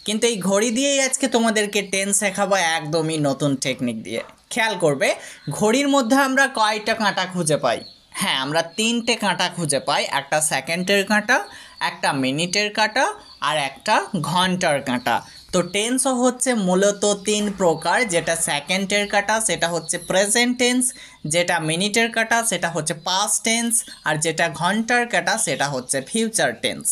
কিন্তু এই ঘড়ি দিয়েই আজকে তোমাদেরকে টেন্স শেখাবো একদমই নতুন টেকনিক দিয়ে। খেয়াল করবে ঘড়ির মধ্যে আমরা কয়টা কাঁটা খুঁজে পাই? হ্যাঁ, আমরা তিনটে কাঁটা খুঁজে পাই, একটা সেকেন্ডের কাঁটা, একটা মিনিটের কাঁটা আর একটা ঘন্টার কাঁটা। তো টেন্সও হচ্ছে মূলত তিন প্রকার, যেটা সেকেন্ডের কাঁটা সেটা হচ্ছে প্রেজেন্ট টেন্স, যেটা মিনিটের কাঁটা সেটা হচ্ছে পাস্ট টেন্স, আর যেটা ঘন্টার কাঁটা সেটা হচ্ছে ফিউচার টেন্স।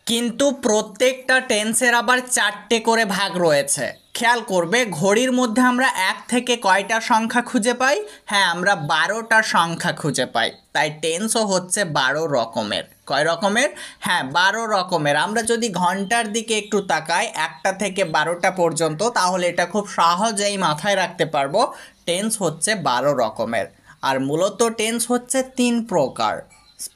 কিন্তু প্রত্যেকটা টেন্সের আবার চারটে করে ভাগ রয়েছে। খেয়াল করবে ঘড়ির মধ্যে আমরা এক থেকে কয়টা সংখ্যা খুঁজে পাই? হ্যাঁ, আমরা 12টা সংখ্যা খুঁজে পাই। তাই টেন্সও হচ্ছে 12 রকমের। কয় রকমের? হ্যাঁ, 12 রকমের। আমরা যদি ঘন্টার দিকে একটু তাকাই 1টা থেকে 12টা পর্যন্ত, তাহলে এটা খুব সহজেই মাথায় রাখতে পারবো টেন্স হচ্ছে 12 রকমের। আর মূলত টেন্স হচ্ছে তিন প্রকার,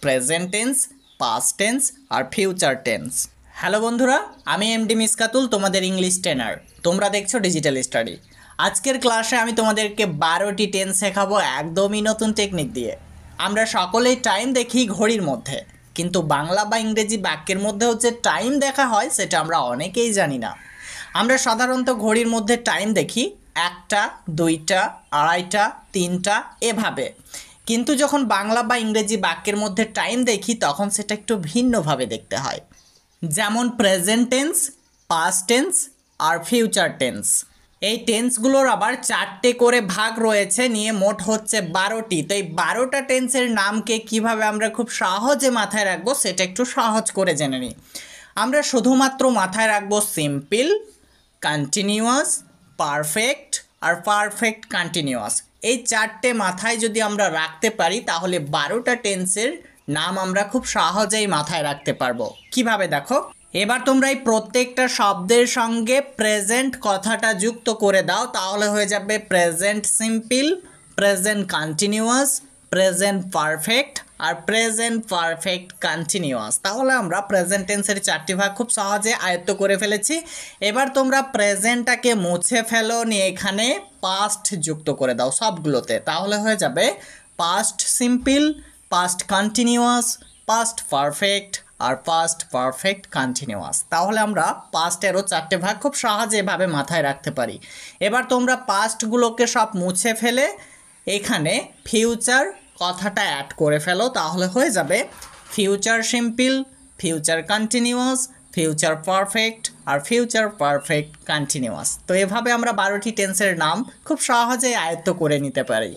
প্রেজেন্ট টেন্স, পাস্ট টেন্স আর ফিউচার টেন্স। হ্যালো বন্ধুরা, আমি এমডি মিসকাতুল, তোমাদের ইংলিশ ট্রেনার। তোমরা দেখছো ডিজিটাল স্টাডি। আজকের ক্লাসে আমি তোমাদেরকে 12টি টেন্স শেখাবো একদমই নতুন টেকনিক দিয়ে। আমরা সকলেই টাইম দেখি ঘড়ির মধ্যে, কিন্তু বাংলা বা ইংরেজি বাক্যের মধ্যেও যে টাইম দেখা হয় সেটা আমরা অনেকেই জানি না। আমরা সাধারণত ঘড়ির মধ্যে টাইম দেখি 1টা, 2টা, 2:30টা, 3টা এভাবে। কিন্তু যখন বাংলা বা ইংরেজি বাক্যের মধ্যে টাইম দেখি তখন সেটা একটু ভিন্নভাবে দেখতে হয়। যেমন প্রেজেন্ট টেন্স, পাস্ট টেন্স আর ফিউচার টেন্স। এই টেন্সগুলোর আবার চারটে করে ভাগ রয়েছে, নিয়ে মোট হচ্ছে 12টি। তো এই 12টা টেন্সের নামকে কিভাবে আমরা খুব সহজে মাথায় রাখবো সেটা একটু সহজ করে জেনে নিই। আমরা শুধুমাত্র মাথায় রাখবো সিম্পল, কন্টিনিউয়াস, পারফেক্ট আর পারফেক্ট কন্টিনিউয়াস। এই চারটে মাথায় যদি আমরা রাখতে পারি তাহলে 12টা টেন্সের নাম আমরা খুব সহজেই মাথায় রাখতে পারবো। কিভাবে দেখো, এবার তোমরা এই প্রত্যেকটা শব্দের সঙ্গে প্রেজেন্ট কথাটা যুক্ত করে দাও, তাহলে হয়ে যাবে present simple, present continuous, present perfect আর প্রেজেন্ট পারফেক্ট কন্টিনিউয়াস। তাহলে আমরা প্রেজেন্ট টেন্সের চারটি ভাগ খুব সহজে আয়ত্ত করে ফেলেছি। এবার তোমরা প্রেজেন্টটাকে মুছে ফেলো, নিয়ে এখানে পাস্ট যুক্ত করে দাও সবগুলোতে, তাহলে হয়ে যাবে past simple, past continuous, past perfect আর পাস্ট পারফেক্ট কন্টিনিউয়াস। তাহলে আমরা পাস্টেরও চারটে ভাগ খুব সহজে এভাবে মাথায় রাখতে পারি। এবার তোমরা পাস্টগুলোকে সব মুছে ফেলে এখানে ফিউচার কথাটা অ্যাড করে ফেলো, তাহলে হয়ে যাবে future simple, future continuous, future perfect আর ফিউচার পারফেক্ট কন্টিনিউয়াস। তো এভাবে আমরা 12টি টেন্সের নাম খুব সহজেই আয়ত্ত করে নিতে পারি।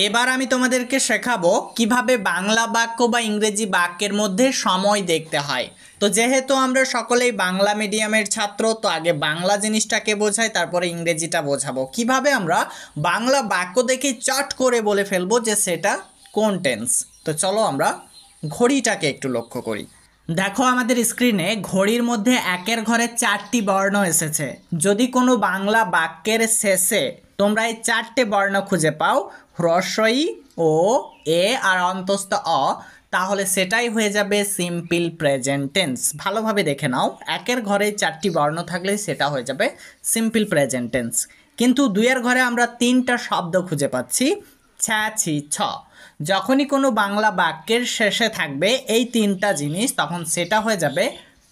এবার আমি তোমাদেরকে শেখাবো কিভাবে বাংলা বাক্য বা ইংরেজি বাক্যের মধ্যে সময় দেখতে হয়। তো যেহেতু আমরা সকলেই বাংলা মিডিয়ামের ছাত্র, তো আগে বাংলা জিনিসটাকে বোঝাই, তারপরে ইংরেজিটা বোঝাবো। কিভাবে আমরা বাংলা বাক্য দেখে চট করে বলে ফেলবো যে সেটা কোন টেন্স। তো চলো আমরা ঘড়িটাকে একটু লক্ষ্য করি। দেখো আমাদের স্ক্রিনে ঘড়ির মধ্যে একের ঘরে 4টি বর্ণ এসেছে। যদি কোনো বাংলা বাক্যের শেষে তোমরা এই 4টে বর্ণ খুঁজে পাও, হ্রস্ব ই, ও, এ আর অন্তস্থ অ, তাহলে সেটাই হয়ে যাবে সিম্পল প্রেজেন্ট টেন্স। ভালোভাবে দেখে নাও, একের ঘরে 4টি বর্ণ থাকলে সেটা হয়ে যাবে সিম্পল প্রেজেন্ট টেন্স। কিন্তু 2-এর ঘরে আমরা 3টা শব্দ খুঁজে পাচ্ছি, ছ্যা, ছি, ছ। যখনই কোনো বাংলা বাক্যের শেষে থাকবে এই 3টা জিনিস, তখন সেটা হয়ে যাবে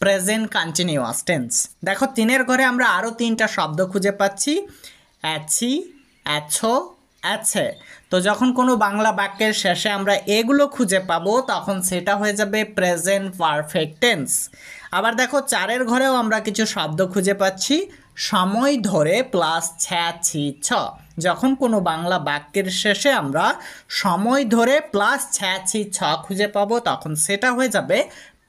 প্রেজেন্ট কন্টিনিউয়াস টেন্স। দেখো 3-এর ঘরে আমরা আরও 3টা শব্দ খুঁজে পাচ্ছি, অ্যাছি, অ্যাছো, আছে। তো যখন কোনো বাংলা বাক্যের শেষে আমরা এগুলো খুঁজে পাবো তখন সেটা হয়ে যাবে প্রেজেন্ট পারফেক্ট টেন্স। আবার দেখো 4-এর ঘরেও আমরা কিছু শব্দ খুঁজে পাচ্ছি, সময় ধরে প্লাস ছ্যা, ছি, ছ। যখন কোনো বাংলা বাক্যের শেষে আমরা সময় ধরে প্লাস ছ্যা, ছি, ছ খুঁজে পাবো তখন সেটা হয়ে যাবে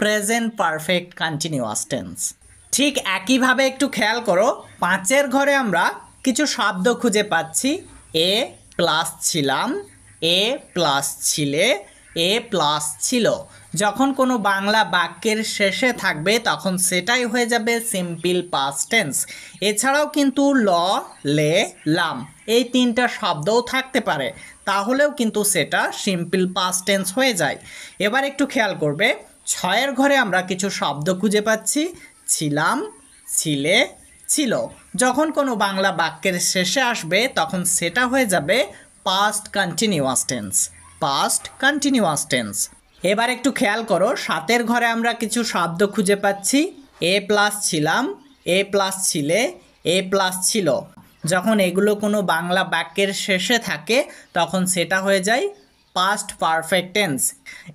প্রেজেন্ট পারফেক্ট কন্টিনিউয়াস টেন্স। ঠিক একইভাবে একটু খেয়াল করো, 5-এর ঘরে আমরা কিছু শব্দ খুঁজে পাচ্ছি, এ প্লাস ছিলাম, এ প্লাস ছিলে, এ প্লাস ছিল। যখন কোনো বাংলা বাক্যের শেষে থাকবে তখন সেটাই হয়ে যাবে সিম্পল পাস্ট টেন্স। এছাড়াও কিন্তু ল, লে, লাম এই 3টা শব্দও থাকতে পারে, তাহলেও কিন্তু সেটা সিম্পল পাস্ট টেন্স হয়ে যায়। এবার একটু খেয়াল করবে, 6-এর ঘরে আমরা কিছু শব্দ খুঁজে পাচ্ছি, ছিলাম, ছিলে, ছিল। যখন কোনো বাংলা বাক্যের শেষে আসবে তখন সেটা হয়ে যাবে past continuous tense, past continuous tense. এবার একটু খেয়াল করো, 7-এর ঘরে আমরা কিছু শব্দ খুঁজে পাচ্ছি, এ প্লাস ছিলাম, এ প্লাস ছিলে, এ প্লাস ছিল। যখন এগুলো কোনো বাংলা বাক্যের শেষে থাকে তখন সেটা হয়ে যায় পাস্ট পারফেক্ট টেন্স।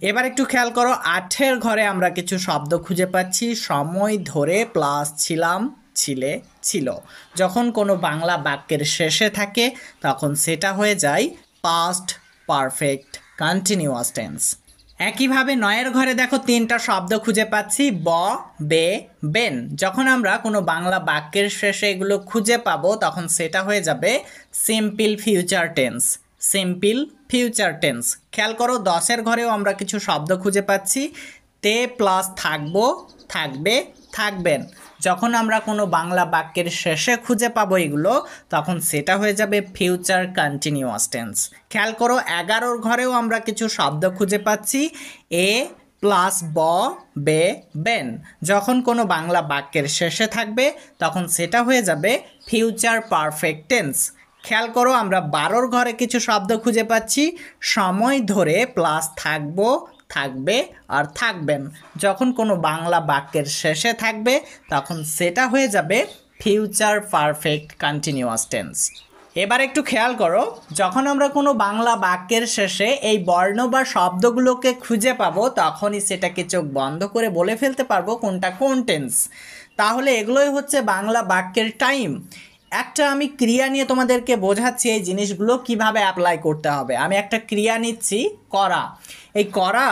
এবার একটু খেয়াল করো, 8-এর ঘরে আমরা কিছু শব্দ খুঁজে পাচ্ছি, সময় ধরে প্লাস ছিলাম, ছিলে, ছিল। যখন কোনো বাংলা বাক্যের শেষে থাকে তখন সেটা হয়ে যায় পাস্ট পারফেক্ট কন্টিনিউয়াস টেন্স। একইভাবে 9-এর ঘরে দেখো 3টা শব্দ খুঁজে পাচ্ছি, ব, বে, বেন। যখন আমরা কোনো বাংলা বাক্যের শেষে এগুলো খুঁজে পাবো তখন সেটা হয়ে যাবে simple future tense, simple future tense. খেয়াল করো 10-এর ঘরেও আমরা কিছু শব্দ খুঁজে পাচ্ছি, তে প্লাস থাকবো, থাকবে, থাকবেন। যখন আমরা কোনো বাংলা বাক্যের শেষে খুঁজে পাবো এগুলো তখন সেটা হয়ে যাবে ফিউচার কন্টিনিউয়াস টেন্স। খেয়াল করো 11-এর ঘরেও আমরা কিছু শব্দ খুঁজে পাচ্ছি, এ প্লাস ব, বে, বেন। যখন কোনো বাংলা বাক্যের শেষে থাকবে তখন সেটা হয়ে যাবে ফিউচার পারফেক্ট টেন্স। খেয়াল করো আমরা 12-এর ঘরে কিছু শব্দ খুঁজে পাচ্ছি, সময় ধরে প্লাস থাকবো, থাকবে আর থাকবেন। যখন কোনো বাংলা বাক্যের শেষে থাকবে তখন সেটা হয়ে যাবে ফিউচার পারফেক্ট কন্টিনিউয়াস টেন্স। এবার একটু খেয়াল করো, যখন আমরা কোনো বাংলা বাক্যের শেষে এই বর্ণ বা শব্দগুলোকে খুঁজে পাবো তখনই সেটাকে চোখ বন্ধ করে বলে ফেলতে পারবো কোনটা কোন টেন্স। তাহলে এগুলোই হচ্ছে বাংলা বাক্যের টাইম। একটা আমি ক্রিয়া নিয়ে তোমাদেরকে বোঝাচ্ছি এই জিনিসগুলো কিভাবে অ্যাপ্লাই করতে হবে। আমি একটা ক্রিয়া নিচ্ছি, করা। এই করা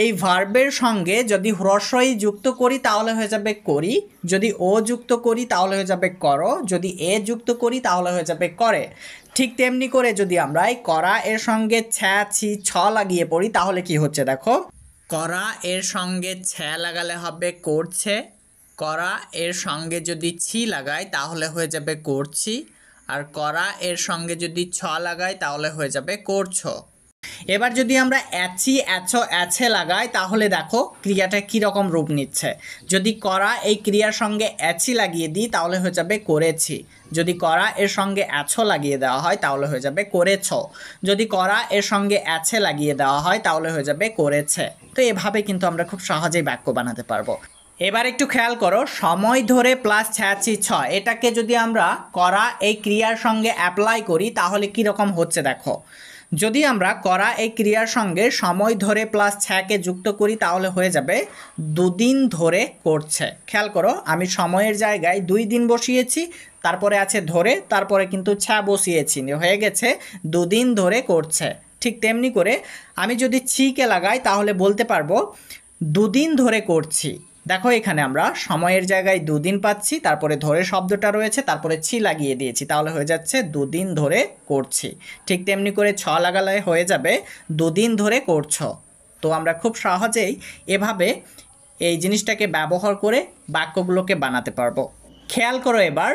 এই ভার্বের সঙ্গে যদি হ্রস্বই যুক্ত করি তাহলে হয়ে যাবে করি, যদি ও যুক্ত করি তাহলে হয়ে যাবে করো, যদি এ যুক্ত করি তাহলে হয়ে যাবে করে। ঠিক তেমনি করে যদি আমরা এই করা এর সঙ্গে ছ্যা, ছি, ছ লাগিয়ে পড়ি তাহলে কি হচ্ছে দেখো, করা এর সঙ্গে ছ্যা লাগালে হবে করছে, করা এর সঙ্গে যদি ছি লাগাই তাহলে হয়ে যাবে করছি, আর করা এর সঙ্গে যদি ছ লাগাই তাহলে হয়ে যাবে করছো। এবার যদি আমরা অ্যাচি, অ্যাচো, অ্যাছে লাগাই তাহলে দেখো ক্রিয়াটা কীরকম রূপ নিচ্ছে। যদি করা এই ক্রিয়ার সঙ্গে অ্যাচি লাগিয়ে দিই তাহলে হয়ে যাবে করেছি, যদি করা এর সঙ্গে অ্যাছো লাগিয়ে দেওয়া হয় তাহলে হয়ে যাবে করেছ, যদি করা এর সঙ্গে অ্যাছে লাগিয়ে দেওয়া হয় তাহলে হয়ে যাবে করেছে। তো এভাবে কিন্তু আমরা খুব সহজেই বাক্য বানাতে পারবো। এবার একটু খেয়াল করো, সময় ধরে প্লাস ছ্যাচি ছ, এটাকে যদি আমরা করা এই ক্রিয়ার সঙ্গে অ্যাপ্লাই করি তাহলে কীরকম হচ্ছে দেখো। যদি আমরা করা এই ক্রিয়ার সঙ্গে সময় ধরে প্লাস ছ্যাকে যুক্ত করি তাহলে হয়ে যাবে দুদিন ধরে করছে। খেয়াল করো আমি সময়ের জায়গায় 2 দিন বসিয়েছি, তারপরে আছে ধরে, তারপরে কিন্তু ছ্যা বসিয়েছি, হয়ে গেছে 2 দিন ধরে করছে। ঠিক তেমনি করে আমি যদি ছিকে লাগাই তাহলে বলতে পারবো 2 দিন ধরে করছি। দেখো এখানে আমরা সময়ের জায়গায় 2 দিন পাচ্ছি, তারপরে ধরে শব্দটা রয়েছে, তারপরে ছি লাগিয়ে দিয়েছি, তাহলে হয়ে যাচ্ছে 2 দিন ধরে করছি। ঠিক তেমনি করে ছ লাগালে হয়ে যাবে 2 দিন ধরে করছো। তো আমরা খুব সহজেই এভাবে এই জিনিসটাকে ব্যবহার করে বাক্যগুলোকে বানাতে পারবো। খেয়াল করো এবার,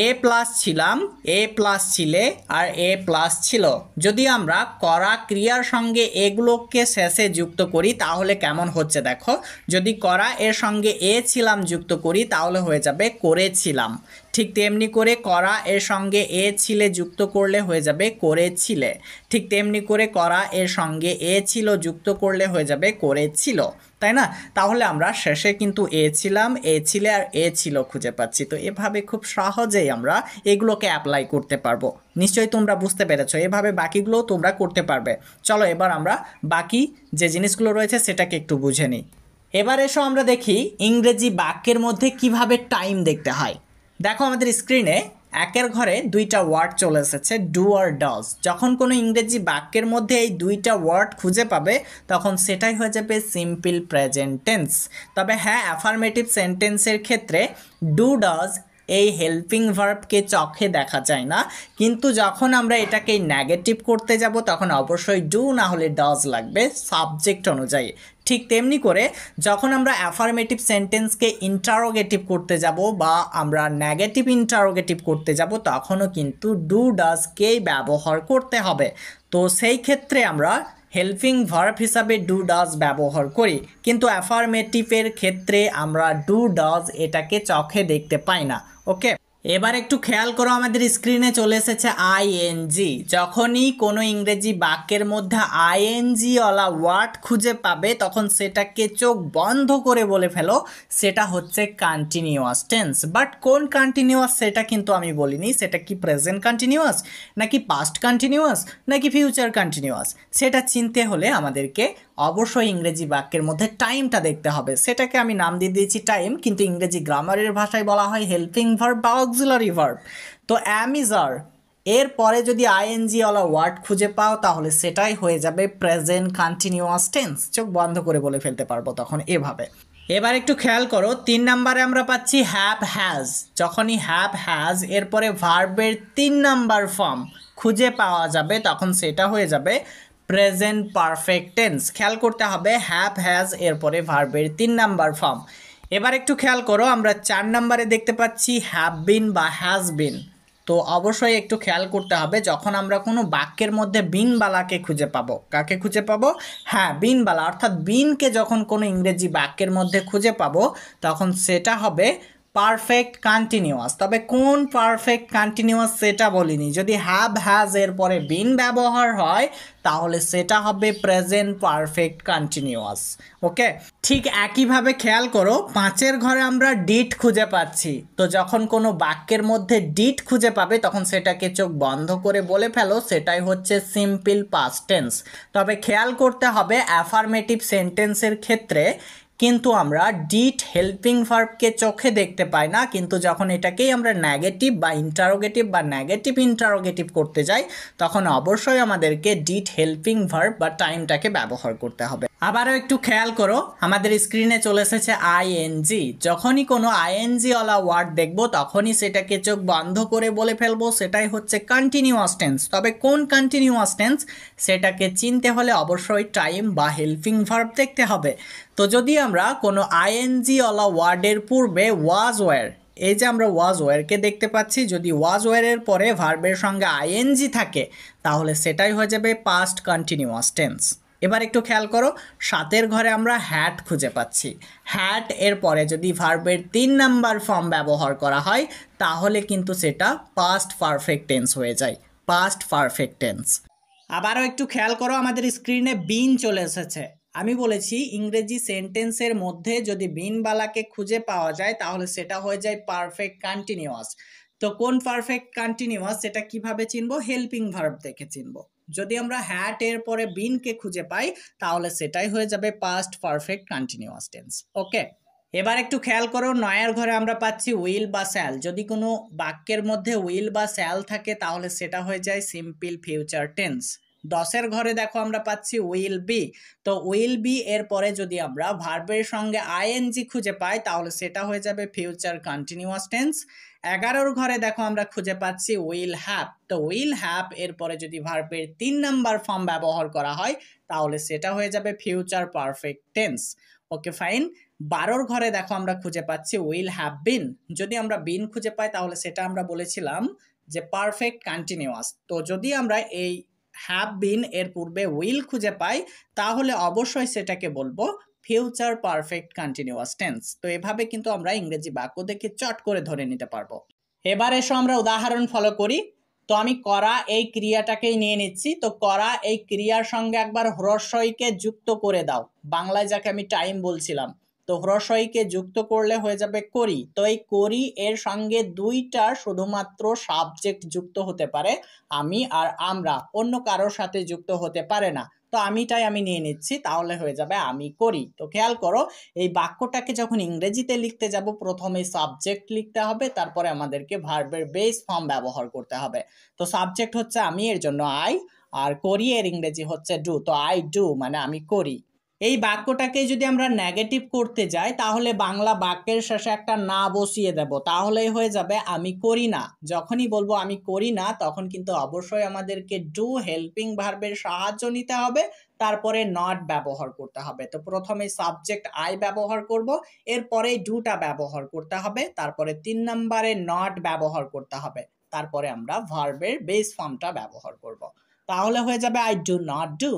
এ প্লাস ছিলাম, এ প্লাস ছিলে আর এ প্লাস ছিল। যদি আমরা করা ক্রিয়ার সঙ্গে এগুলোকে শেষে যুক্ত করি তাহলে কেমন হচ্ছে দেখো। যদি করা এর সঙ্গে এ ছিলাম যুক্ত করি তাহলে হয়ে যাবে করেছিলাম। ঠিক তেমনি করে করা এর সঙ্গে এ ছিলে যুক্ত করলে হয়ে যাবে করেছিলে। ঠিক তেমনি করে করা এর সঙ্গে এ ছিল যুক্ত করলে হয়ে যাবে করেছিল, তাই না? তাহলে আমরা শেষে কিন্তু এ ছিলাম, এ ছিলে আর এ ছিল খুঁজে পাচ্ছি। তো এভাবে খুব সহজেই আমরা এগুলোকে অ্যাপ্লাই করতে পারবো। নিশ্চয়ই তোমরা বুঝতে পেরেছো, এভাবে বাকিগুলোও তোমরা করতে পারবে। চলো এবার আমরা বাকি যে জিনিসগুলো রয়েছে সেটাকে একটু বুঝে নিই। এবার এসো আমরা দেখি ইংরেজি বাক্যের মধ্যে কিভাবে টাইম দেখতে হয়। দেখো আমাদের স্ক্রিনে 1-এর ঘরে 2টা ওয়ার্ড চলে এসেছে, ডু আর ডাজ। যখন কোনো ইংরেজি বাক্যের মধ্যে এই 2টা ওয়ার্ড খুঁজে পাবে তখন সেটাই হয়ে যাবে সিম্পল প্রেজেন্ট টেন্স। তবে হ্যাঁ, অ্যাফার্মেটিভ সেন্টেন্সের ক্ষেত্রে ডু ডাজ এই হেল্পিং ভার্বকে চোখে দেখা যায় না, কিন্তু যখন আমরা এটাকে নেগেটিভ করতে যাব তখন অবশ্যই ডু না হলে ডাজ লাগবে সাবজেক্ট অনুযায়ী। ঠিক তেমনি করে যখন আমরা অ্যাফার্মেটিভ সেন্টেন্সকে ইন্টারোগেটিভ করতে যাব বা আমরা নেগেটিভ ইন্টারোগেটিভ করতে যাব তখনও কিন্তু ডু ডাজকেই ব্যবহার করতে হবে। তো সেই ক্ষেত্রে আমরা হেল্পিং ভার্ব হিসাবে ডু ডাজ ব্যবহার করি, কিন্তু অ্যাফার্মেটিভের ক্ষেত্রে আমরা ডু ডাজ এটাকে চোখে দেখতে পাই না। ওকে, এবার একটু খেয়াল করো, আমাদের স্ক্রিনে চলে এসেছে আইএনজি। যখনই কোনো ইংরেজি বাক্যের মধ্যে আইএনজি ওয়ালা ওয়ার্ড খুঁজে পাবে তখন সেটাকে চোখ বন্ধ করে বলে ফেলো সেটা হচ্ছে কন্টিনিউয়াস টেন্স। বাট কোন কন্টিনিউয়াস সেটা কিন্তু আমি বলিনি, সেটা কি প্রেজেন্ট কন্টিনিউয়াস নাকি পাস্ট কন্টিনিউয়াস নাকি ফিউচার কন্টিনিউয়াস, সেটা চিনতে হলে আমাদেরকে অবশ্যই ইংরেজি বাক্যের মধ্যে টাইমটা দেখতে হবে। সেটাকে আমি নাম দিয়ে দিয়েছি টাইম, কিন্তু ইংরেজি গ্রামারের ভাষায় বলা হয় হেল্পিং ভার্ব বা অক্সিলারি ভার্ব। তো অ্যাম ইজ আর এর পরে যদি আইএনজি ওয়ালা ওয়ার্ড খুঁজে পাও তাহলে সেটাই হয়ে যাবে প্রেজেন্ট কন্টিনিউয়াস টেন্স। চোখ বন্ধ করে বলে ফেলতে পারবো তখন এভাবে। এবার একটু খেয়াল করো, 3 নম্বরে আমরা পাচ্ছি হ্যাভ হ্যাজ। যখনই হ্যাভ হ্যাজ এরপরে ভার্বের 3 নাম্বার ফর্ম খুঁজে পাওয়া যাবে তখন সেটা হয়ে যাবে প্রেজেন্ট পারফেক্ট টেন্স। খেয়াল করতে হবে হ্যাভ হ্যাজ এরপরে ভার্বের 3 নাম্বার ফর্ম। এবার একটু খেয়াল করো, আমরা 4 নম্বরে দেখতে পাচ্ছি হ্যাভ বিন বা হ্যাজ বিন। তো অবশ্যই একটু খেয়াল করতে হবে, যখন আমরা কোনো বাক্যের মধ্যে বিনবালাকে খুঁজে পাবো, কাকে খুঁজে পাবো? হ্যাঁ, বিনবালা, অর্থাৎ বিনকে যখন কোনো ইংরেজি বাক্যের মধ্যে খুঁজে পাবো তখন সেটা হবে পারফেক্ট কন্টিনিউয়াস। তবে কোন পারফেক্ট কন্টিনিউয়াস সেটা বলিনি। যদি হ্যাভ হ্যাজ এর পরে বিন ব্যবহার হয় তাহলে সেটা হবে প্রেজেন্ট পারফেক্ট কন্টিনিউয়াস। ওকে, ঠিক একইভাবে খেয়াল করো 5-এর ঘরে আমরা ডিড খুঁজে পাচ্ছি। তো যখন কোনো বাক্যের মধ্যে ডিড খুঁজে পাবে তখন সেটাকে চোখ বন্ধ করে বলে ফেলো সেটাই হচ্ছে সিম্পল পাস্ট টেন্স। তবে খেয়াল করতে হবে অ্যাফার্মেটিভ সেন্টেন্সের ক্ষেত্রে কিন্তু আমরা ডিড হেল্পিং ভার্বকে চোখে দেখতে পাই না, কিন্তু যখন এটাকেই আমরা নেগেটিভ বা ইন্টারোগেটিভ বা নেগেটিভ ইন্টারোগেটিভ করতে যাই তখন অবশ্যই আমাদেরকে ডিড হেল্পিং ভার্ব বা টাইমটাকে ব্যবহার করতে হবে। আবারও একটু খেয়াল করো, আমাদের স্ক্রিনে চলে এসেছে আইএনজি। যখনই কোনো আইএনজি ওয়ালা ওয়ার্ড দেখবো তখনই সেটাকে চোখ বন্ধ করে বলে ফেলবো সেটাই হচ্ছে কন্টিনিউয়াস টেন্স। তবে কোন কন্টিনিউয়াস টেন্স সেটাকে চিনতে হলে অবশ্যই টাইম বা হেল্পিং ভার্ব দেখতে হবে। তো যদি আমরা কোনো আইএনজি ওয়ালা ওয়ার্ডের পূর্বে ওয়াজ ওয়্যার, এই যে আমরা ওয়াজ ওয়্যারকে দেখতে পাচ্ছি, যদি ওয়াজ ওয়্যারের পরে ভার্বের সঙ্গে আইএনজি থাকে তাহলে সেটাই হয়ে যাবে পাস্ট কন্টিনিউয়াস টেন্স। এবার একটু খেয়াল করো, 7-এর ঘরে আমরা হ্যাট খুঁজে পাচ্ছি। হ্যাট এর পরে যদি ভার্বের 3 নাম্বার ফর্ম ব্যবহার করা হয় তাহলে কিন্তু সেটা পাস্ট পারফেক্ট টেন্স হয়ে যায়, পাস্ট পারফেক্ট টেন্স। আবারও একটু খেয়াল করো, আমাদের স্ক্রিনে বিন চলে এসেছে। আমি বলেছি ইংরেজি সেন্টেন্সের মধ্যে যদি বিনবালাকে খুঁজে পাওয়া যায় তাহলে সেটা হয়ে যায় পারফেক্ট কন্টিনিউয়াস। তো কোন পারফেক্ট কন্টিনিউয়াস সেটা কিভাবে চিনবো? হেল্পিং ভার্ব দেখে চিনবো। যদি আমরা হ্যাট এর পরে বিনকে খুঁজে পাই তাহলে সেটাই হয়ে যাবে পাস্ট পারফেক্ট কন্টিনিউয়াস টেন্স। ওকে, এবার একটু খেয়াল করো, 9-এর ঘরে আমরা পাচ্ছি উইল বা শ্যাল। যদি কোনো বাক্যের মধ্যে উইল বা শ্যাল থাকে তাহলে সেটা হয়ে যায় সিম্পল ফিউচার টেন্স। 10-এর ঘরে দেখো আমরা পাচ্ছি উইল বি। তো উইল বি এর পরে যদি আমরা ভার্বের সঙ্গে আইএনজি খুঁজে পাই তাহলে সেটা হয়ে যাবে ফিউচার কন্টিনিউয়াস টেন্স। 11-র ঘরে দেখো আমরা খুঁজে পাচ্ছি উইল হ্যাভ। তো উইল হ্যাভ এর পরে যদি ভার্বের 3 নাম্বার ফর্ম ব্যবহার করা হয় তাহলে সেটা হয়ে যাবে future perfect tense. Okay fine. 12-র ঘরে দেখো আমরা খুঁজে পাচ্ছি উইল হ্যাভ বিন। যদি আমরা বিন খুঁজে পাই তাহলে সেটা আমরা বলেছিলাম যে পারফেক্ট কন্টিনিউয়াস। তো যদি আমরা এই হ্যাভ বিন এর পূর্বে উইল খুঁজে পাই তাহলে অবশ্যই সেটাকে বলবো ফিউচার পারফেক্ট কন্টিনিউয়াস টেন্স। তো এভাবে কিন্তু আমরা ইংরেজি বাক্য দেখে চট করে ধরে নিতে পারবো। এবার এসো আমরা উদাহরণ ফলো করি। তো আমি করা এই ক্রিয়াটাকেই নিয়ে নিচ্ছি। তো করা এই ক্রিয়ার সঙ্গে একবার হ্রস্বইকে যুক্ত করে দাও, বাংলায় যাকে আমি টাইম বলছিলাম। তো হ্রস্বইকে যুক্ত করলে হয়ে যাবে করি। তো এই করি এর সঙ্গে 2টা শুধুমাত্র সাবজেক্ট যুক্ত হতে পারে, আমি আর আমরা, অন্য কারোর সাথে যুক্ত হতে পারে না। তো আমিটাই আমি নিয়ে নিচ্ছি, তাহলে হয়ে যাবে আমি করি। তো খেয়াল করো, এই বাক্যটাকে যখন ইংরেজিতে লিখতে যাব প্রথমে সাবজেক্ট লিখতে হবে, তারপরে আমাদেরকে ভার্বের বেস ফর্ম ব্যবহার করতে হবে। তো সাবজেক্ট হচ্ছে আমি, এর জন্য আই, আর করি এর ইংরেজি হচ্ছে ডু। তো আই ডু মানে আমি করি। এই বাক্যটাকে যদি আমরা নেগেটিভ করতে যাই তাহলে বাংলা বাক্যের শেষে একটা না বসিয়ে দেব, তাহলেই হয়ে যাবে আমি করি না। যখনই বলবো আমি করি না তখন কিন্তু অবশ্যই আমাদেরকে ডু হেল্পিং ভার্বের সাহায্য নিতে হবে, তারপরে নট ব্যবহার করতে হবে। তো প্রথমে সাবজেক্ট আই ব্যবহার করব, এরপরে ডুটা ব্যবহার করতে হবে, তারপরে 3 নম্বরে নট ব্যবহার করতে হবে, তারপরে আমরা ভার্বের বেস ফর্মটা ব্যবহার করব। তাহলে হয়ে যাবে I do not do,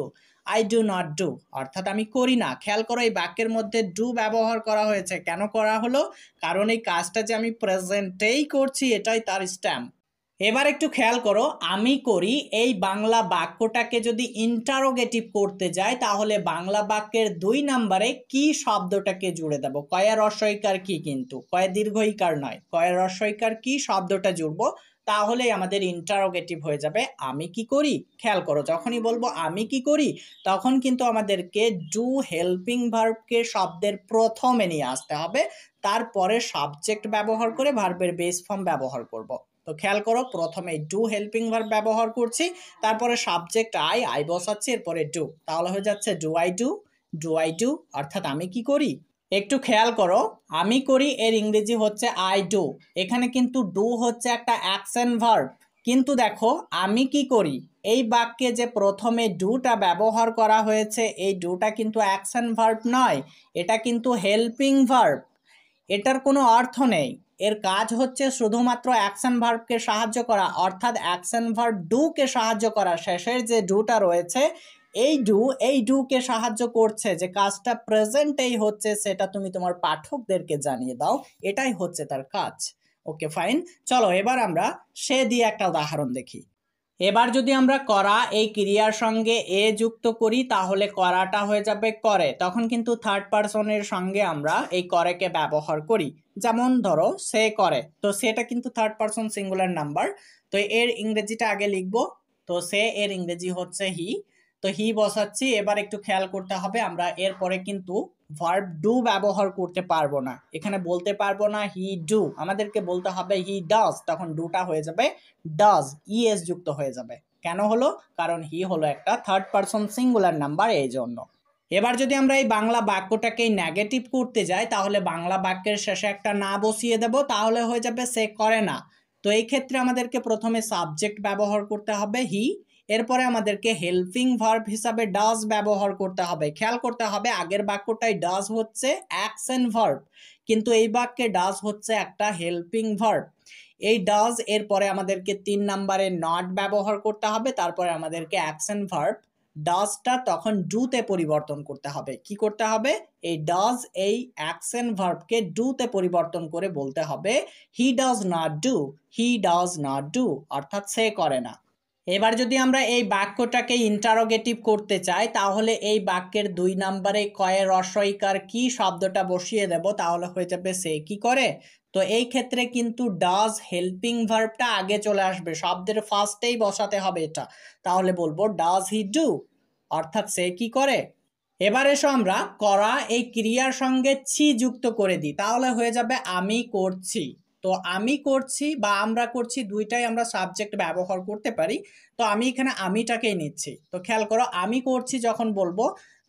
I do not do, অর্থাৎ আমি করি না। খেয়াল করো এই বাক্যের মধ্যে ডু ব্যবহার করা হয়েছে, কেন করা হলো? কারণ এই কাজটা যে আমি প্রেজেন্টেই করছি এটাই তার স্ট্যাম্প। এবার একটু খেয়াল করো, আমি করি এই বাংলা বাক্যটাকে যদি ইন্টারোগেটিভ করতে যাই তাহলে বাংলা বাক্যের 2 নম্বরে কি শব্দটাকে জুড়ে দেব? কয়ে রস্বইকার কি, কিন্তু কয়ে দীর্ঘইকার নয়, কয়ে রস্বইকার কি শব্দটা জুড়বো, তাহলেই আমাদের ইন্টারোগেটিভ হয়ে যাবে। আমি কি করি? খেয়াল করো, যখনই বলবো আমি কি করি তখন কিন্তু আমাদেরকে ডু হেল্পিং ভার্বকে শব্দের প্রথমে নিয়ে আসতে হবে, তারপরে সাবজেক্ট ব্যবহার করে ভার্বের বেস ফর্ম ব্যবহার করব। তো খেয়াল করো, প্রথমে ডু হেল্পিং ভার্ব ব্যবহার করছি, তারপরে সাবজেক্ট আই বসাচ্ছি, এরপরে ডু, তাহলে হয়ে যাচ্ছে do I do, do I do, অর্থাৎ আমি কি করি। একটু খেয়াল করো, আমি করি এর ইংরেজি হচ্ছে আই ডু, এখানে কিন্তু ডু হচ্ছে একটা অ্যাকশন ভার্ব, কিন্তু দেখো আমি কি করি এই বাক্যে যে প্রথমে ডুটা ব্যবহার করা হয়েছে এই ডুটা কিন্তু অ্যাকশন ভার্ব নয়, এটা কিন্তু হেল্পিং ভার্ব। এটার কোনো অর্থ নেই, এর কাজ হচ্ছে শুধুমাত্র অ্যাকশন ভার্বকে সাহায্য করা, অর্থাৎ অ্যাকশন ভার্ব ডুকে সাহায্য করা। শেষের যে ডুটা রয়েছে এই ডুকে সাহায্য করছে, যে কাজটা প্রেজেন্টেই হচ্ছে সেটা তুমি তোমার পাঠকদেরকে জানিয়ে দাও, এটাই হচ্ছে তার কাজ। ওকে ফাইন, চলো এবার আমরা সে দিয়ে একটা উদাহরণ দেখি। এবার যদি আমরা করা এই ক্রিয়ার সঙ্গে এ যুক্ত করি তাহলে করাটা হয়ে যাবে করে, তখন কিন্তু থার্ড পারসনের সঙ্গে আমরা এই করেকে ব্যবহার করি। যেমন ধরো সে করে, তো সেটা কিন্তু থার্ড পারসন সিঙ্গুলার নাম্বার, তো এর ইংরেজিটা আগে লিখবো। তো সে এর ইংরেজি হচ্ছে হি, তো হি বসাচ্ছি। এবার একটু খেয়াল করতে হবে, আমরা এরপরে কিন্তু ভার্ব ডু ব্যবহার করতে পারবো না, এখানে বলতে পারবো না হি ডু, আমাদেরকে বলতে হবে হি ডাজ, তখন ডুটা হয়ে যাবে ডাজ, ইএস যুক্ত হয়ে যাবে। কেন হলো? কারণ হি হলো একটা থার্ড পারসন সিঙ্গুলার নাম্বার, এই জন্য। এবার যদি আমরা এই বাংলা বাক্যটাকে নেগেটিভ করতে যাই তাহলে বাংলা বাক্যের শেষে একটা না বসিয়ে দেব, তাহলে হয়ে যাবে সে করে না। তো এই ক্ষেত্রে আমাদেরকে প্রথমে সাবজেক্ট ব্যবহার করতে হবে হি, এরপরে আমাদেরকে হেল্পিং ভার্ব হিসাবে ডাজ ব্যবহার করতে হবে। খেয়াল করতে হবে আগের বাক্যটাই ডাজ হচ্ছে অ্যাকশন ভার্ব, কিন্তু এই বাক্যে ডাজ হচ্ছে একটা হেল্পিং ভার্ব। এই ডাজ এরপরে আমাদেরকে 3 নম্বরে নট ব্যবহার করতে হবে, তারপরে আমাদেরকে অ্যাকশন ভার্ব ডাজটা তখন ডুতে পরিবর্তন করতে হবে। কি করতে হবে? এই ডাজ এই অ্যাকশন ভার্বকে ডুতে পরিবর্তন করে বলতে হবে he does not do, he does not do, অর্থাৎ সে করে না। এবার যদি আমরা এই বাক্যটাকে ইন্টারোগেটিভ করতে চাই তাহলে এই বাক্যের 2 নম্বরে কয়ে রস্বইকার কি শব্দটা বসিয়ে দেব, তাহলে হয়ে যাবে সে কি করে। তো এই ক্ষেত্রে কিন্তু ডাজ হেল্পিং ভার্বটা আগে চলে আসবে, শব্দের ফার্স্টেই বসাতে হবে এটা, তাহলে বলবো ডাজ হি ডু, অর্থাৎ সে কি করে। এবার এসো আমরা করা এই ক্রিয়ার সঙ্গে ছি যুক্ত করে দিই, তাহলে হয়ে যাবে আমি করছি। তো আমি করছি বা আমরা করছি দুইটাই আমরা সাবজেক্ট ব্যবহার করতে পারি, তো আমি এখানে আমিটাকেই নিচ্ছি। তো খেয়াল করো, আমি করছি যখন বলবো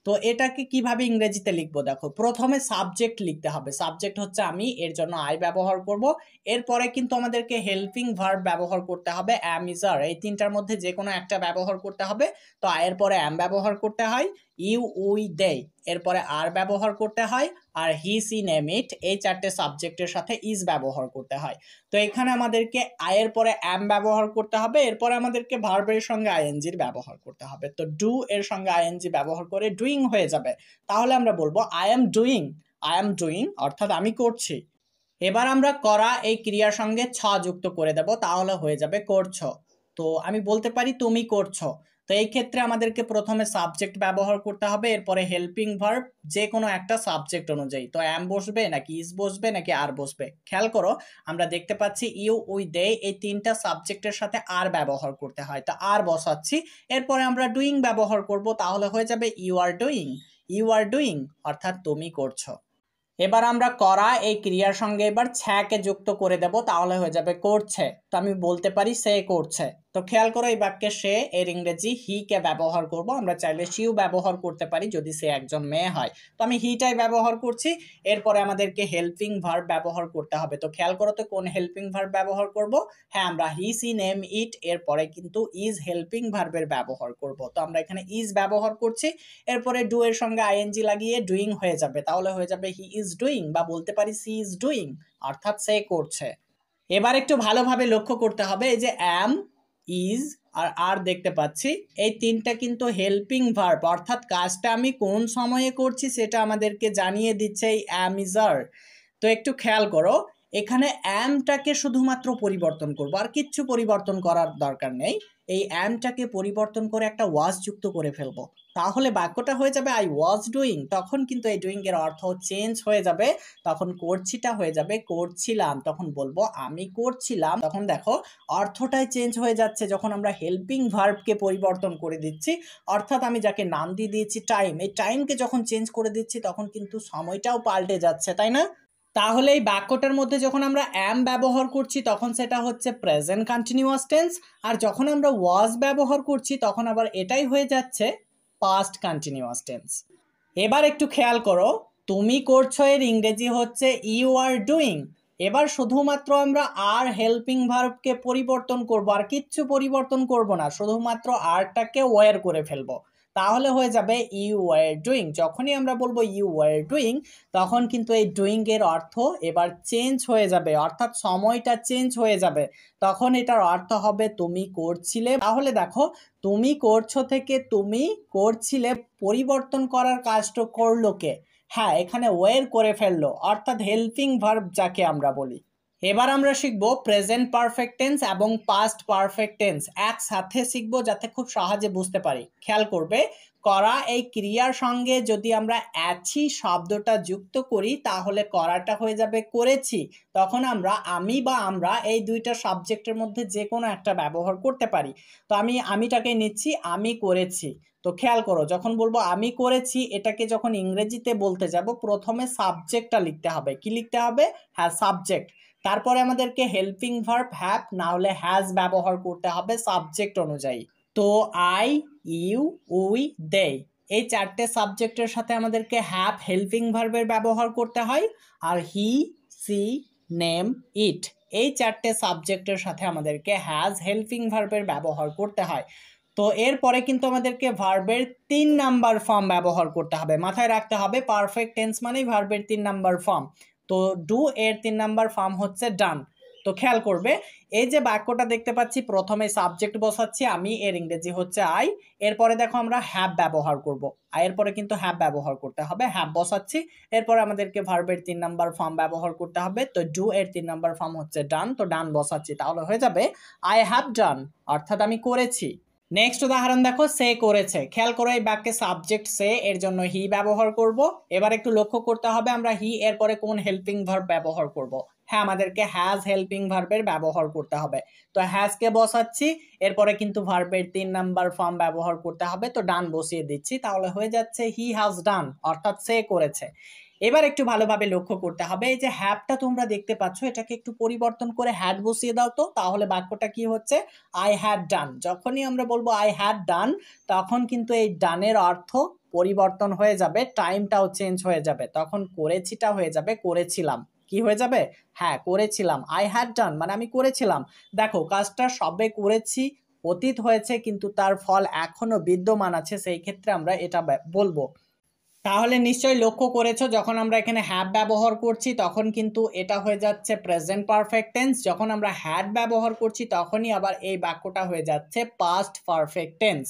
তো এটাকে কিভাবে ইংরেজিতে লিখবো, দেখো প্রথমে সাবজেক্ট লিখতে হবে, সাবজেক্ট হচ্ছে আমি, এর জন্য আই ব্যবহার করব, এরপরে কিন্তু আমাদেরকে হেল্পিং ভার্ব ব্যবহার করতে হবে অ্যাম ইজ আর, এই তিনটার মধ্যে যে কোনো একটা ব্যবহার করতে হবে। তো আয়ের পরে অ্যাম ব্যবহার করতে হয়, ইউ উই দে এরপরে আর ব্যবহার করতে হয়, আর হি সি নেম ইট এই 4টে সাবজেক্টের সাথে ইজ ব্যবহার করতে হয়। তো এখানে আমাদেরকে আয়ের পরে অ্যাম ব্যবহার করতে হবে, এরপরে আমাদেরকে ভার্বের সঙ্গে আইএনজির ব্যবহার করতে হবে। তো ডু এর সঙ্গে আইএনজি ব্যবহার করে ডুইং হয়ে যাবে, তাহলে আমরা বলবো I am doing, I am doing, অর্থাৎ আমি করছি। এবার আমরা করা এই ক্রিয়ার সঙ্গে ছ যুক্ত করে দেব, তাহলে হয়ে যাবে করছো। তো আমি বলতে পারি তুমি করছো, তো এই ক্ষেত্রে আমাদেরকে প্রথমে সাবজেক্ট ব্যবহার করতে হবে, এরপরে হেল্পিং ভার্ব যে কোনো একটা সাবজেক্ট অনুযায়ী, তো অ্যাম বসবে নাকি ইজ বসবে নাকি আর বসবে। খেয়াল করো আমরা দেখতে পাচ্ছি ইউ উই দে এই 3টা সাবজেক্টের সাথে আর ব্যবহার করতে হয়, তো আর বসাচ্ছি, এরপরে আমরা ডুইং ব্যবহার করব, তাহলে হয়ে যাবে you are doing, you are doing, অর্থাৎ তুমি করছো। এবার আমরা করা এই ক্রিয়ার সঙ্গে এবার ছ্যাকে যুক্ত করে দেব, তাহলে হয়ে যাবে করছে, তো আমি বলতে পারি সে করছে। তো খেয়াল করো এই বাক্যে সে এর ইংরেজি হি কে ব্যবহার করব, আমরা চাইলে শিউ ব্যবহার করতে পারি যদি সে একজন মেয়ে হয়, তো আমি হিটাই ব্যবহার করছি। এরপরে আমাদেরকে হেল্পিং ভার্ব ব্যবহার করতে হবে, তো খেয়াল করো তো কোন হেল্পিং ভার্ব ব্যবহার করব, হ্যাঁ আমরা হি সি নেম ইট এরপরে কিন্তু ইজ হেল্পিং ভার্বের ব্যবহার করব, তো আমরা এখানে ইজ ব্যবহার করছি, এরপরে ডু এর সঙ্গে আইএনজি লাগিয়ে ডুইং হয়ে যাবে, তাহলে হয়ে যাবে হি ইজ ডুইং, বা বলতে পারি সি ইজ ডুইং, অর্থাৎ সে করছে। এবার একটু ভালোভাবে লক্ষ্য করতে হবে, এই যে অ্যাম, ইজ আর আর দেখতে পাচ্ছি, এই তিনটা কিন্তু হেল্পিং ভার্ব, অর্থাৎ কাজটা আমি কোন সময়ে করছি সেটা আমাদেরকে জানিয়ে দিচ্ছে এই অ্যাম ইজ আর। তো একটু খেয়াল করো, এখানে অ্যামটাকে শুধুমাত্র পরিবর্তন করব, আর কিচ্ছু পরিবর্তন করার দরকার নেই। এই অ্যামটাকে পরিবর্তন করে একটা ওয়াজ যুক্ত করে ফেলবো, তাহলে বাক্যটা হয়ে যাবে আই ওয়াজ ডুইং। তখন কিন্তু এই ডুইং এর অর্থ চেঞ্জ হয়ে যাবে, তখন করছিটা হয়ে যাবে করছিলাম। তখন বলবো আমি করছিলাম, তখন দেখো অর্থটাই চেঞ্জ হয়ে যাচ্ছে যখন আমরা হেল্পিং ভার্বকে পরিবর্তন করে দিচ্ছি। অর্থাৎ আমি যাকে নাম দিয়ে দিয়েছি টাইম, এই টাইমকে যখন চেঞ্জ করে দিচ্ছি তখন কিন্তু সময়টাও পাল্টে যাচ্ছে, তাই না? তাহলে এই বাক্যটার মধ্যে যখন আমরা অ্যাম ব্যবহার করছি তখন সেটা হচ্ছে প্রেজেন্ট কন্টিনিউয়াস টেন্স, আর যখন আমরা ওয়াজ ব্যবহার করছি তখন আবার এটাই হয়ে যাচ্ছে পাস্ট কন্টিনিউয়াস টেন্স। এবার একটু খেয়াল করো, তুমি করছো এর ইংরেজি হচ্ছে ইউ আর ডুইং। এবার শুধুমাত্র আমরা আর হেল্পিং ভার্বকে পরিবর্তন করব, আর কিচ্ছু পরিবর্তন করব না, শুধুমাত্র আরটাকে ওয়ার করে ফেলবো, তাহলে হয়ে যাবে ইউ ওয়ার ডুইং। যখনই আমরা বলবো ইউ ওয়ার ডুইং তখন কিন্তু এই ডুইং এর অর্থ এবার চেঞ্জ হয়ে যাবে, অর্থাৎ সময়টা চেঞ্জ হয়ে যাবে, তখন এটার অর্থ হবে তুমি করছিলে। তাহলে দেখো, তুমি করছো থেকে তুমি করছিলে পরিবর্তন করার কাজটা করলো কে? হ্যাঁ, এখানে ওয়ের করে ফেললো, অর্থাৎ হেল্পিং ভার্ব যাকে আমরা বলি। এবার আমরা শিখবো প্রেজেন্ট পারফেক্ট টেন্স এবং পাস্ট পারফেক্ট টেন্স একসাথে শিখবো, যাতে খুব সহজে বুঝতে পারি। খেয়াল করবে, করা এই ক্রিয়ার সঙ্গে যদি আমরা অ্যাছি শব্দটা যুক্ত করি তাহলে করাটা হয়ে যাবে করেছি। তখন আমরা আমি বা আমরা এই দুইটা সাবজেক্টের মধ্যে যে কোনো একটা ব্যবহার করতে পারি। তো আমিটাকে নিচ্ছি, আমি করেছি। তো খেয়াল করো, যখন বলবো আমি করেছি, এটাকে যখন ইংরেজিতে বলতে যাব প্রথমে সাবজেক্টটা লিখতে হবে। কি লিখতে হবে? হ্যাঁ, সাবজেক্ট। তারপরে আমাদেরকে হেল্পিং ভার্ব হ্যাভ না হলে হ্যাজ ব্যবহার করতে হবে সাবজেক্ট অনুযায়ী। তো আই, ইউ, উই, দে, এই চারটে সাবজেক্টের সাথে আমাদেরকে হ্যাভ হেল্পিং ভার্বের ব্যবহার করতে হয়, আর হি, সি, নেম, ইট, এই চারটে সাবজেক্টের সাথে আমাদেরকে হ্যাজ হেল্পিং ভার্বের ব্যবহার করতে হয়। তো এরপরে কিন্তু আমাদেরকে ভার্বের 3 নাম্বার ফর্ম ব্যবহার করতে হবে। মাথায় রাখতে হবে পারফেক্ট টেন্স মানেই ভার্বের 3 নাম্বার ফর্ম। তো ডু এর 3 নাম্বার ফর্ম হচ্ছে ডান। তো খেয়াল করবে, এই যে বাক্যটা দেখতে পাচ্ছি, প্রথমে সাবজেক্ট বসাচ্ছি আমি, এর ইংরেজি হচ্ছে আই। এরপরে দেখো আমরা হ্যাভ ব্যবহার করব, এরপরে কিন্তু হ্যাভ ব্যবহার করতে হবে, হ্যাভ বসাচ্ছি। এরপরে আমাদেরকে ভার্বের 3 নাম্বার ফর্ম ব্যবহার করতে হবে। তো ডু এর 3 নাম্বার ফর্ম হচ্ছে ডান, তো ডান বসাচ্ছি, তাহলে হয়ে যাবে আই হ্যাভ ডান, অর্থাৎ আমি করেছি। নেক্সট উদাহরণ দেখো, সে করেছে। খেয়াল করো, এই বাক্যে সাবজেক্ট সে, এর জন্য হি ব্যবহার করব। এবার একটু লক্ষ্য করতে হবে আমরা হি এরপরে কোন হেল্পিং ভার্ব ব্যবহার করব। হ্যাঁ, আমাদেরকে হ্যাজ হেল্পিং ভার্বের ব্যবহার করতে হবে। তো হ্যাজকে বসাচ্ছি, এরপরে কিন্তু ভার্বের 3 নাম্বার ফর্ম ব্যবহার করতে হবে, তো ডান বসিয়ে দিচ্ছি, তাহলে হয়ে যাচ্ছে হি হ্যাজ ডান, অর্থাৎ সে করেছে। এবার একটু ভালোভাবে লক্ষ্য করতে হবে, এই যে হ্যাভটা তোমরা দেখতে পাচ্ছ, এটাকে একটু পরিবর্তন করে হ্যাড বসিয়ে দাও তো, তাহলে বাক্যটা কি হচ্ছে? আই হ্যাড ডান। যখনই আমরা বলবো আই হ্যাড ডান তখন কিন্তু এই ডানের অর্থ পরিবর্তন হয়ে যাবে, টাইমটাও চেঞ্জ হয়ে যাবে, তখন করেছিটা হয়ে যাবে করেছিলাম। কি হয়ে যাবে? হ্যাঁ, করেছিলাম। আই হ্যাড ডান মানে আমি করেছিলাম। দেখো, কাজটা সবে করেছি, অতীত হয়েছে, কিন্তু তার ফল এখনো বিদ্যমান আছে, সেই ক্ষেত্রে আমরা এটা বলবো। তাহলে নিশ্চয়ই লক্ষ্য করেছো, যখন আমরা এখানে হ্যাভ ব্যবহার করছি তখন কিন্তু এটা হয়ে যাচ্ছে প্রেজেন্ট পারফেক্ট টেন্স, যখন আমরা হ্যাড ব্যবহার করছি তখনই আবার এই বাক্যটা হয়ে যাচ্ছে পাস্ট পারফেক্ট টেন্স।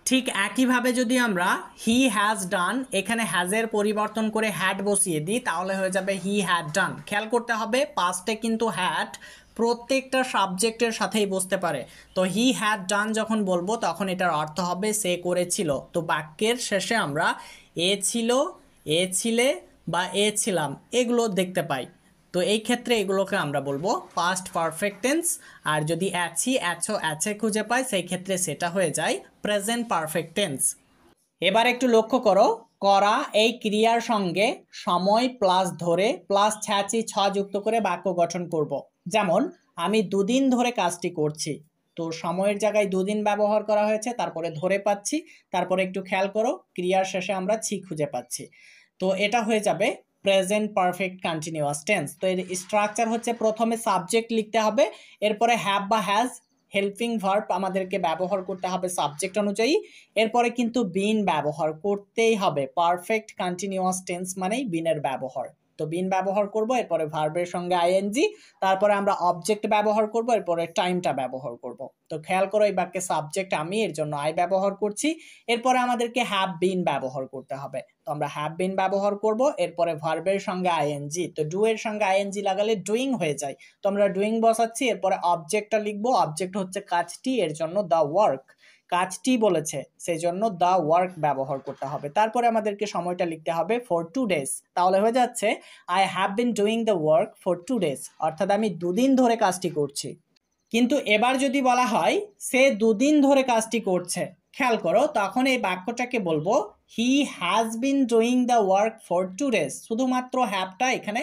ঠিক একইভাবে যদি আমরা হি হ্যাজ ডান এখানে হ্যাজের পরিবর্তন করে হ্যাড বসিয়ে দিই তাহলে হয়ে যাবে হি হ্যাড ডান। খেয়াল করতে হবে, পাস্টে কিন্তু হ্যাড প্রত্যেকটা সাবজেক্টের সাথেই বসতে পারে। তো হি হ্যাড ডান যখন বলবো তখন এটার অর্থ হবে সে করেছিল। তো বাক্যের শেষে আমরা এ ছিল, এ ছিলে বা এ ছিলাম এগুলো দেখতে পাই। তো এই ক্ষেত্রে এগুলোকে আমরা বলবো পাস্ট পারফেক্ট টেন্স। আর যদি অ্যাছি, অ্যাছো, অ্যাচে খুঁজে পাই সেই ক্ষেত্রে সেটা হয়ে যায় প্রেজেন্ট পারফেক্ট টেন্স। এবার একটু লক্ষ্য করো, করা এই ক্রিয়ার সঙ্গে সময় প্লাস ধরে প্লাস ছ্যাচি ছ যুক্ত করে বাক্য গঠন করব। যেমন আমি দুদিন ধরে কাজটি করছি, তো সময়ের জায়গায় দুদিন ব্যবহার করা হয়েছে, তারপরে ধরে পাচ্ছি, তারপরে একটু খেয়াল করো ক্রিয়ার শেষে আমরা ছি খুঁজে পাচ্ছি। তো এটা হয়ে যাবে প্রেজেন্ট পারফেক্ট কন্টিনিউয়াস টেন্স। তো এর স্ট্রাকচার হচ্ছে প্রথমে সাবজেক্ট লিখতে হবে, এরপরে হ্যাভ বা হ্যাজ হেল্পিং ভার্ব আমাদেরকে ব্যবহার করতে হবে সাবজেক্ট অনুযায়ী, এরপরে কিন্তু বিন ব্যবহার করতেই হবে। পারফেক্ট কন্টিনিউয়াস টেন্স মানেই বিনের ব্যবহার। তো বিন ব্যবহার করব, এরপরে ভার্বের সঙ্গে আইএনজি, তারপরে আমরা অবজেক্ট ব্যবহার করব, এরপরে টাইমটা ব্যবহার করব। তো খেয়াল করো এই বাক্যে সাবজেক্ট আমি, এর জন্য আই ব্যবহার করছি। এরপরে আমাদেরকে হ্যাভ বিন ব্যবহার করতে হবে, তো আমরা হ্যাভ বিন ব্যবহার করব, এরপরে ভার্বের সঙ্গে আইএনজি। তো ডু এর সঙ্গে আইএনজি লাগালে ডুইং হয়ে যায়, তো আমরা ডুইং বসাচ্ছি। এরপরে অবজেক্টটা লিখবো, অবজেক্ট হচ্ছে কাজটি, এর জন্য দ্য ওয়ার্ক, কাজটি বলেছে সেই জন্য দ্য ওয়ার্ক ব্যবহার করতে হবে। তারপরে আমাদেরকে সময়টা লিখতে হবে ফর 2 days, তাহলে হয়ে যাচ্ছে I have been doing the work for 2 days, অর্থাৎ আমি 2 দিন ধরে কাজটি করছি। কিন্তু এবার যদি বলা হয় সে 2 দিন ধরে কাজটি করছে, খেয়াল করো তখন এই বাক্যটাকে বলবো he has been doing the work for 2 days। শুধুমাত্র হ্যাভটা এখানে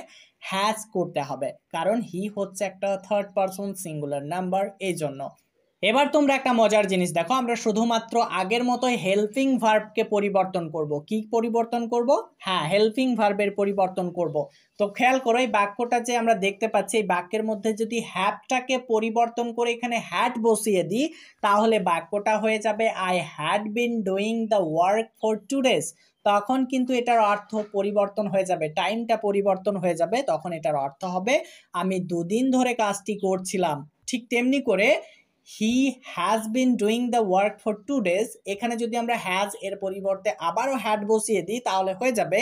হ্যাজ করতে হবে, কারণ হি হচ্ছে একটা থার্ড পারসন সিঙ্গুলার নাম্বার, এই জন্য। এবার তোমরা একটা মজার জিনিস দেখো, আমরা শুধুমাত্র আগের মতোই হেল্পিং ভার্বকে পরিবর্তন করব। কি পরিবর্তন করব? হ্যাঁ, হেল্পিং ভার্বের পরিবর্তন করব। তো খেয়াল করো এই বাক্যটা যে আমরা দেখতে পাচ্ছি, এই বাক্যের মধ্যে যদি হ্যাভটাকে পরিবর্তন করে এখানে হ্যাড বসিয়ে দিই, তাহলে বাক্যটা হয়ে যাবে I had been doing the work for 2 days। তখন কিন্তু এটার অর্থ পরিবর্তন হয়ে যাবে, টাইমটা পরিবর্তন হয়ে যাবে, তখন এটার অর্থ হবে আমি 2 দিন ধরে কাজটি করছিলাম। ঠিক তেমনি করে he has been doing the work for 2 days, এখানে যদি আমরা হ্যাজ এর পরিবর্তে আবারও হ্যাড বসিয়ে দিই, তাহলে হয়ে যাবে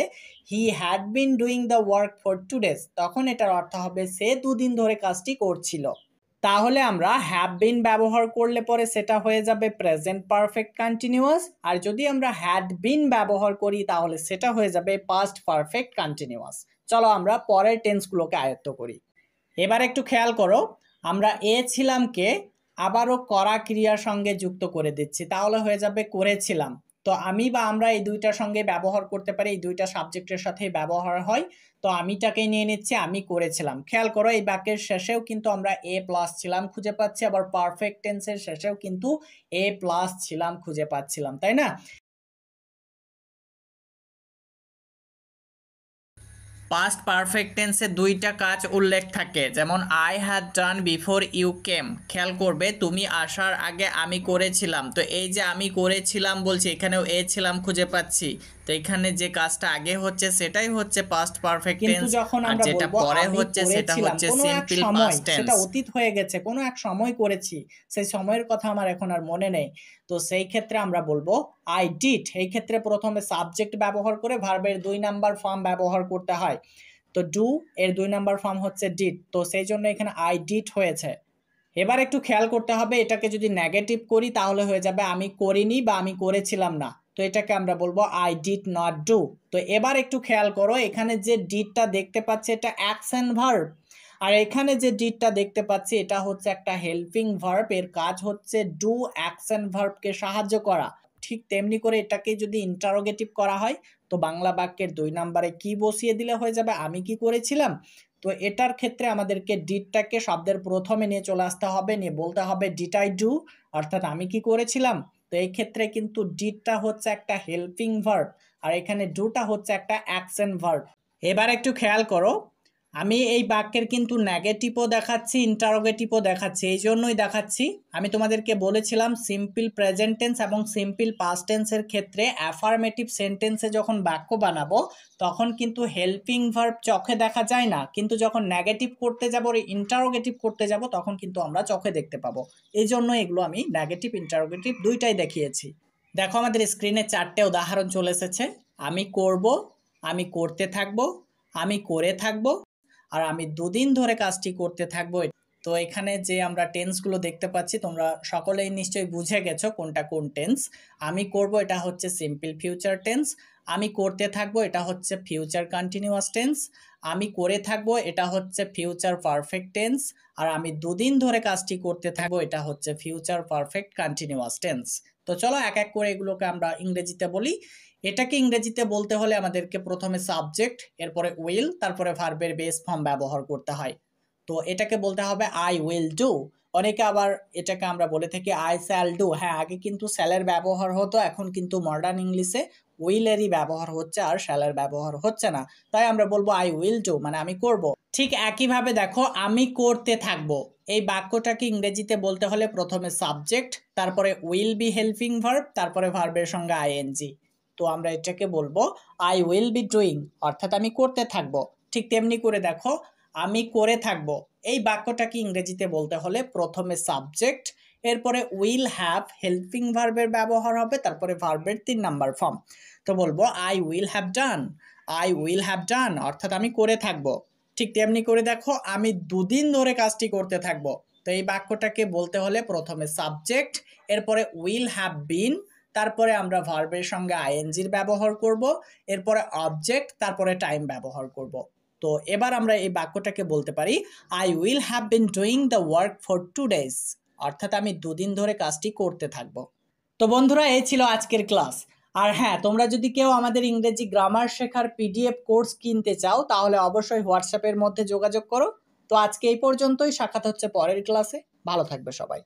he had been doing the work for 2 days। তখন এটার অর্থ হবে সে 2 দিন ধরে কাজটি করছিল। তাহলে আমরা হ্যাভ বিন ব্যবহার করলে পরে সেটা হয়ে যাবে প্রেজেন্ট পারফেক্ট কন্টিনিউয়াস, আর যদি আমরা হ্যাড বিন ব্যবহার করি তাহলে সেটা হয়ে যাবে পাস্ট পারফেক্ট কন্টিনিউয়াস। চলো আমরা পরের টেন্সগুলোকে আয়ত্ত করি। এবার একটু খেয়াল করো, আমরা এ ছিলাম কে আবারও করা ক্রিয়ার সঙ্গে যুক্ত করে দিচ্ছি, তাহলে হয়ে যাবে করেছিলাম। তো আমি বা আমরা এই দুইটার সঙ্গে ব্যবহার করতে পারি, এই দুইটা সাবজেক্টের সাথে ব্যবহার হয়। তো আমিটাকেই নিয়ে নিচ্ছি, আমি করেছিলাম। খেয়াল করো এই বাক্যের শেষেও কিন্তু আমরা এ প্লাস ছিলাম খুঁজে পাচ্ছি, আবার পারফেক্ট টেন্সের শেষেও কিন্তু এ প্লাস ছিলাম খুঁজে পাচ্ছিলাম, তাই না? পাস্ট পারফেক্ট টেন্সে দুইটা কাজ উল্লেখ থাকে, যেমন I had done before you came. খেয়াল করবে তুমি আসার আগে আমি করেছিলাম, তো এই যে আমি করেছিলাম বলছি, এখানেও এ ছিলাম খুঁজে পাচ্ছি। তো এখানে যে কাজটা আগে হচ্ছে সেটাই হচ্ছে পাস্ট পারফেক্ট টেন্স, আর যেটা পরে হচ্ছে সেটা হচ্ছে সিম্পল পাস্ট টেন্স। সেটা অতীত হয়ে গেছে, কোনো এক সময় করেছি, সেই সময়ের কথা আমার এখন আর মনে নেই। তো সেই ক্ষেত্রে আমরা বলবো আই ডিড। এই ক্ষেত্রে প্রথমে সাবজেক্ট ব্যবহার করে ভার্বের 2 নাম্বার ফর্ম ব্যবহার করতে হয়। তো ডু এর 2 নাম্বার ফর্ম হচ্ছে ডিড, তো সেই জন্য এখানে আই ডিড হয়েছে। এবার একটু খেয়াল করতে হবে, এটাকে যদি নেগেটিভ করি তাহলে হয়ে যাবে আমি করিনি বা আমি করেছিলাম না। তো এটাকে আমরা বলবো আই ডিড নট ডু। তো এবার একটু খেয়াল করো, এখানে যে ডিডটা দেখতে পাচ্ছি এটা অ্যাকশন ভার্ব, আর এখানে যে ডিডটা দেখতে পাচ্ছি এটা হচ্ছে একটা হেল্পিং ভার্ব। এর কাজ হচ্ছে ডু অ্যাকশন ভার্বকে সাহায্য করা। ঠিক তেমনি করে এটাকে যদি ইন্টারোগেটিভ করা হয়, তো বাংলা বাক্যের 2 নম্বরে কি বসিয়ে দিলে হয়ে যাবে আমি কি করেছিলাম। তো এটার ক্ষেত্রে আমাদেরকে ডিডটাকে শব্দের প্রথমে নিয়ে চলে আসতে হবে, নিয়ে বলতে হবে ডিড আই ডু, অর্থাৎ আমি কি করেছিলাম। তো এই ক্ষেত্রে কিন্তু ডিডটা হচ্ছে একটা হেল্পিং ভার্ব, আর এখানে ডুটা হচ্ছে একটা অ্যাকশন ভার্ব। এবার একটু খেয়াল করো, আমি এই বাক্যের কিন্তু নেগেটিভও দেখাচ্ছি, ইন্টারোগেটিভও দেখাচ্ছি। এই জন্যই দেখাচ্ছি, আমি তোমাদেরকে বলেছিলাম সিম্পল প্রেজেন্ট টেন্স এবং সিম্পল পাস্ট টেন্সের ক্ষেত্রে অ্যাফার্মেটিভ সেন্টেন্সে যখন বাক্য বানাবো তখন কিন্তু হেল্পিং ভার্ব চোখে দেখা যায় না, কিন্তু যখন নেগেটিভ করতে যাব, ইন্টারোগেটিভ করতে যাব, তখন কিন্তু আমরা চোখে দেখতে পাবো। এই জন্য এগুলো আমি নেগেটিভ ইন্টারোগেটিভ দুইটাই দেখিয়েছি। দেখো আমাদের স্ক্রিনে 4টে উদাহরণ চলে এসেছে। আমি করব, আমি করতে থাকবো, আমি করে থাকবো, আর আমি 2 দিন ধরে কাজটি করতে থাকবো। তো এখানে যে আমরা টেন্সগুলো দেখতে পাচ্ছি তোমরা সকলেই নিশ্চয়ই বুঝে গেছো কোনটা কোন টেন্স। আমি করব এটা হচ্ছে সিম্পল ফিউচার টেন্স, আমি করতে থাকবো এটা হচ্ছে ফিউচার কন্টিনিউয়াস টেন্স, আমি করে থাকবো এটা হচ্ছে ফিউচার পারফেক্ট টেন্স, আর আমি 2 দিন ধরে কাজটি করতে থাকবো এটা হচ্ছে ফিউচার পারফেক্ট কন্টিনিউয়াস টেন্স। তো চলো এক এক করে এগুলোকে আমরা ইংরেজিতে বলি। এটাকে ইংরেজিতে বলতে হলে আমাদেরকে প্রথমে সাবজেক্ট, এরপরে উইল, তারপরে ভার্বের বেস ফর্ম ব্যবহার করতে হয়। তো এটাকে বলতে হবে আই উইল ডু। অনেকে আবার এটাকে আমরা বলে থাকি আই শ্যাল ডু। হ্যাঁ, আগে কিন্তু শ্যালের ব্যবহার হতো, এখন কিন্তু মডার্ন ইংলিশে উইলেরই ব্যবহার হচ্ছে, আর শ্যালের ব্যবহার হচ্ছে না। তাই আমরা বলবো আই উইল ডু, মানে আমি করব। ঠিক একইভাবে দেখো আমি করতে থাকবো, এই বাক্যটাকে ইংরেজিতে বলতে হলে প্রথমে সাবজেক্ট, তারপরে উইল বি হেল্পিং ভার্ব, তারপরে ভার্বের সঙ্গে আইএনজি। তো আমরা এটাকে বলবো আই উইল বি ডুইং, অর্থাৎ আমি করতে থাকবো। ঠিক তেমনি করে দেখো, আমি করে থাকবো, এই বাক্যটাকে ইংরেজিতে বলতে হলে প্রথমে সাবজেক্ট, এরপরে উইল হ্যাভ হেল্পিং ভার্বের ব্যবহার হবে, তারপরে ভার্বের 3 নাম্বার ফর্ম। তো বলবো I will have done, I will have done অর্থাৎ আমি করে থাকবো। ঠিক তেমনি করে দেখো, আমি 2 দিন ধরে কাজটি করতে থাকবো। তো এই বাক্যটাকে বলতে হলে প্রথমে সাবজেক্ট, এরপরে উইল হ্যাভ বিন, তারপরে আমরা ভার্বের সঙ্গে আইএনজির ব্যবহার করব, এরপরে অবজেক্ট, তারপরে টাইম ব্যবহার করব। তো এবার আমরা এই বাক্যটাকে বলতে পারি I will have been doing the work for 2 days, অর্থাৎ আমি 2 দিন ধরে কাজটি করতে থাকবো। তো বন্ধুরা, এই ছিল আজকের ক্লাস। আর হ্যাঁ, তোমরা যদি কেউ আমাদের ইংরেজি গ্রামার শেখার পিডিএফ কোর্স কিনতে চাও তাহলে অবশ্যই হোয়াটসঅ্যাপের মধ্যে যোগাযোগ করো। তো আজকে এই পর্যন্তই, সাক্ষাৎ হচ্ছে পরের ক্লাসে। ভালো থাকবে সবাই।